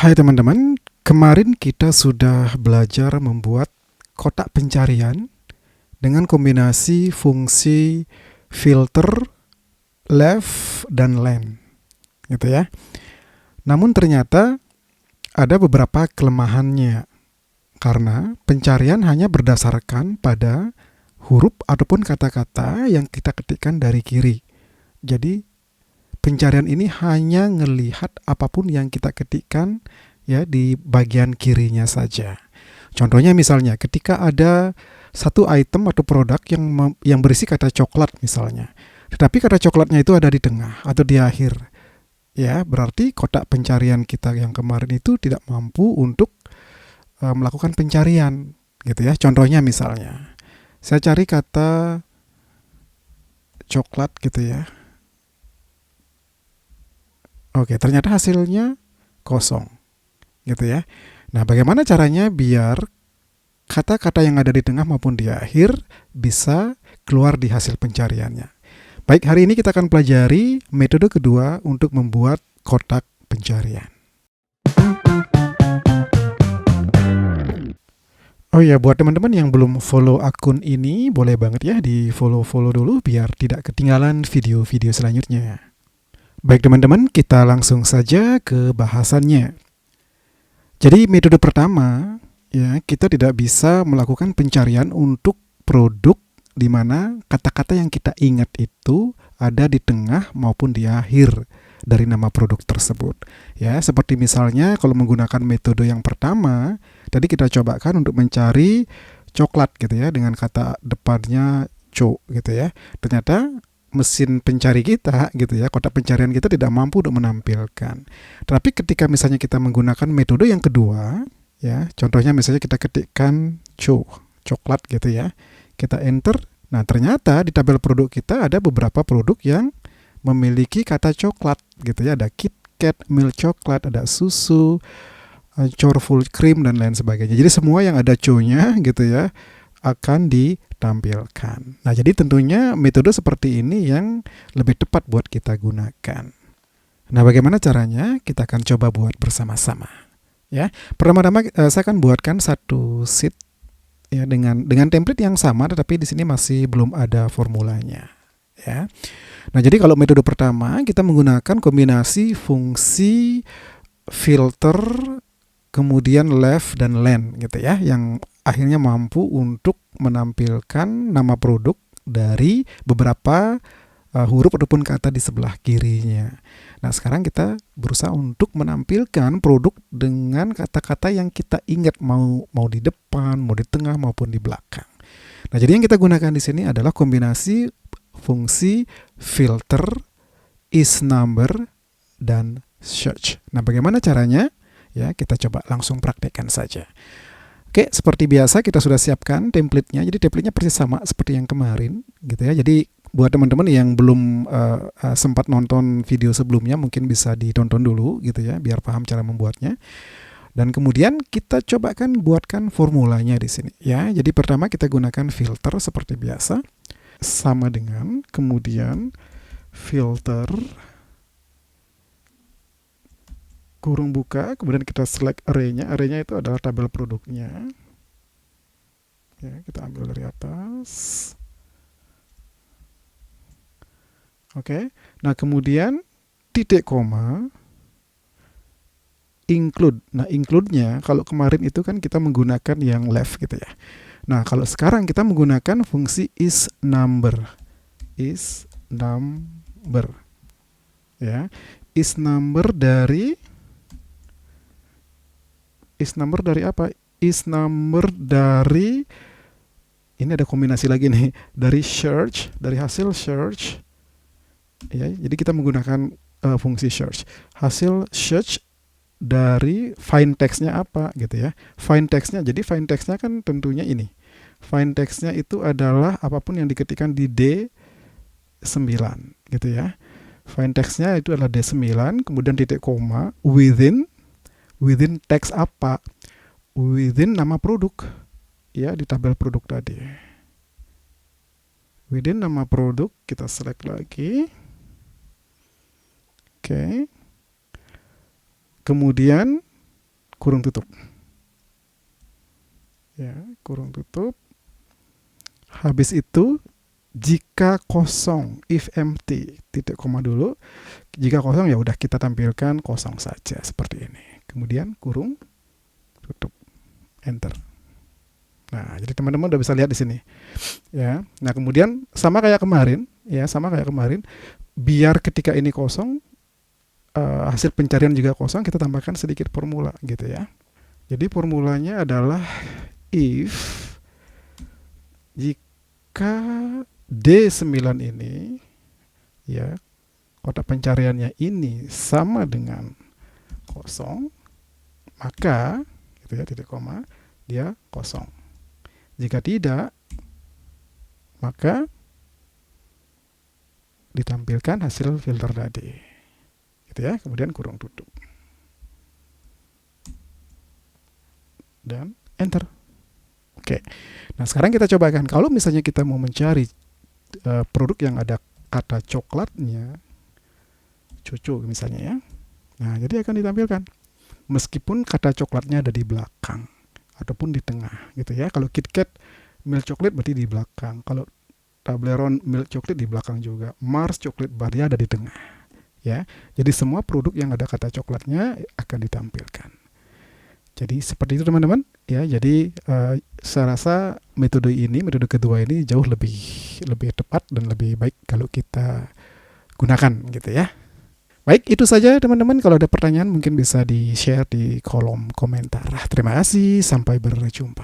Hai teman-teman, kemarin kita sudah belajar membuat kotak pencarian dengan kombinasi fungsi filter, left, dan len, gitu ya. Namun ternyata ada beberapa kelemahannya karena pencarian hanya berdasarkan pada huruf ataupun kata-kata yang kita ketikkan dari kiri. Jadi pencarian ini hanya ngelihat apapun yang kita ketikkan ya di bagian kirinya saja. Contohnya misalnya ketika ada satu item atau produk yang berisi kata coklat misalnya. Tetapi kata coklatnya itu ada di tengah atau di akhir. Ya, berarti kotak pencarian kita yang kemarin itu tidak mampu untuk melakukan pencarian gitu ya. Contohnya misalnya saya cari kata coklat gitu ya. Oke, ternyata hasilnya kosong, gitu ya. Nah, bagaimana caranya biar kata-kata yang ada di tengah maupun di akhir bisa keluar di hasil pencariannya? Baik, hari ini kita akan pelajari metode kedua untuk membuat kotak pencarian. Oh ya, buat teman-teman yang belum follow akun ini, boleh banget ya di follow-follow dulu biar tidak ketinggalan video-video selanjutnya. Baik teman-teman, kita langsung saja ke bahasannya. Jadi metode pertama, ya kita tidak bisa melakukan pencarian untuk produk di mana kata-kata yang kita ingat itu ada di tengah maupun di akhir dari nama produk tersebut. Ya, seperti misalnya kalau menggunakan metode yang pertama, tadi kita cobakan untuk mencari coklat gitu ya dengan kata depannya co gitu ya. Ternyata mesin pencari kita gitu ya, kotak pencarian kita tidak mampu untuk menampilkan. Tapi ketika misalnya kita menggunakan metode yang kedua, ya, contohnya misalnya kita ketikkan coklat gitu ya, kita enter. Nah ternyata di tabel produk kita ada beberapa produk yang memiliki kata coklat gitu ya, ada KitKat, milk coklat, ada susu, Chorful cream dan lain sebagainya. Jadi semua yang ada co-nya gitu ya akan ditampilkan. Nah, jadi tentunya metode seperti ini yang lebih tepat buat kita gunakan. Nah, bagaimana caranya? Kita akan coba buat bersama-sama. Ya, pertama-tama saya akan buatkan satu sheet ya dengan template yang sama, tetapi di sini masih belum ada formulanya. Ya. Nah, jadi kalau metode pertama kita menggunakan kombinasi fungsi filter, kemudian left dan len gitu ya, yang akhirnya mampu untuk menampilkan nama produk dari beberapa huruf ataupun kata di sebelah kirinya. Nah, sekarang kita berusaha untuk menampilkan produk dengan kata-kata yang kita ingat, mau di depan, mau di tengah maupun di belakang. Nah, jadi yang kita gunakan di sini adalah kombinasi fungsi filter, isNumber, dan search. Nah, bagaimana caranya? Ya, kita coba langsung praktekkan saja. Oke, seperti biasa kita sudah siapkan template-nya. Jadi template-nya persis sama seperti yang kemarin, gitu ya. Jadi buat teman-teman yang belum sempat nonton video sebelumnya, mungkin bisa ditonton dulu, gitu ya, biar paham cara membuatnya. Dan kemudian kita cobakan buatkan formulanya di sini, ya. Jadi pertama kita gunakan filter seperti biasa, sama dengan kemudian filter kurung buka, kemudian kita select array-nya. Array-nya itu adalah tabel produknya. Ya, kita ambil dari atas. Oke. Nah, kemudian titik koma include. Nah, include-nya kalau kemarin itu kan kita menggunakan yang left gitu ya. Nah, kalau sekarang kita menggunakan fungsi isNumber. isNumber. Ya. isNumber dari apa? isNumber dari, ini ada kombinasi lagi nih, dari search, dari hasil search. Ya, jadi kita menggunakan fungsi search. Hasil search dari find text-nya apa gitu ya. Find text-nya, jadi find text-nya kan tentunya ini. Find text-nya itu adalah apapun yang diketikkan di D9 gitu ya. Find text-nya itu adalah D9, kemudian titik koma, within teks apa? Within nama produk. Ya, di tabel produk tadi. Within nama produk, kita select lagi. Oke. Kemudian kurung tutup. Ya, kurung tutup. Habis itu jika kosong, if empty, titik koma dulu. Jika kosong ya udah kita tampilkan kosong saja seperti ini. Kemudian kurung tutup, enter. Nah, jadi teman-teman udah bisa lihat di sini. Ya. Nah, kemudian sama kayak kemarin, biar ketika ini kosong, hasil pencarian juga kosong, kita tambahkan sedikit formula gitu ya. Jadi formulanya adalah if jika D9 ini ya kotak pencariannya ini sama dengan kosong, maka gitu ya, titik koma, dia kosong. Jika tidak, maka ditampilkan hasil filter tadi. Gitu ya, kemudian kurung tutup. Dan enter. Oke. Nah, sekarang kita cobakan. Kalau misalnya kita mau mencari produk yang ada kata coklatnya, cucu misalnya ya. Nah, jadi akan ditampilkan. Meskipun kata coklatnya ada di belakang ataupun di tengah gitu ya. Kalau KitKat milk chocolate berarti di belakang. Kalau Toblerone milk chocolate di belakang juga. Mars chocolate bar dia ada di tengah. Ya. Jadi semua produk yang ada kata coklatnya akan ditampilkan. Jadi seperti itu teman-teman ya. Jadi saya rasa metode kedua ini jauh lebih tepat dan lebih baik kalau kita gunakan gitu ya. Baik, itu saja teman-teman. Kalau ada pertanyaan mungkin bisa di-share di kolom komentar. Terima kasih, sampai berjumpa.